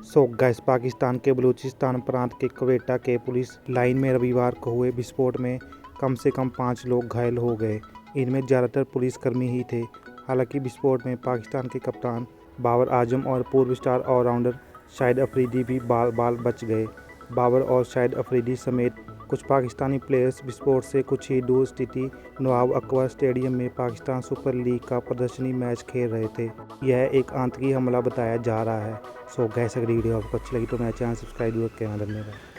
सो gas Pakistan के बलूचिस्तान प्रांत के क्वेटा के पुलिस लाइन में रविवार को हुए विस्फोट में कम से कम 5 लोग घायल हो गए। इनमें ज़्यादातर पुलिसकर्मी ही थे। हालांकि विस्फोट में पाकिस्तान के कप्तान बाबर आजम और पूर्व स्टार ऑलराउंडर शाहिद अफरीदी भी बाल बच गए। बाबर और शाहिद अफरीदी समेत कुछ पाकिस्तानी प्लेयर्स विस्फोट से कुछ ही दूर स्थित नवाब अकबर स्टेडियम में पाकिस्तान सुपर लीग का प्रदर्शनी मैच खेल रहे थे। यह एक आतंकी हमला बताया जा रहा है। सो गैस अगर वीडियो आपको अच्छी लगी तो मेरा चैनल सब्सक्राइब जरूर करना। धन्यवाद।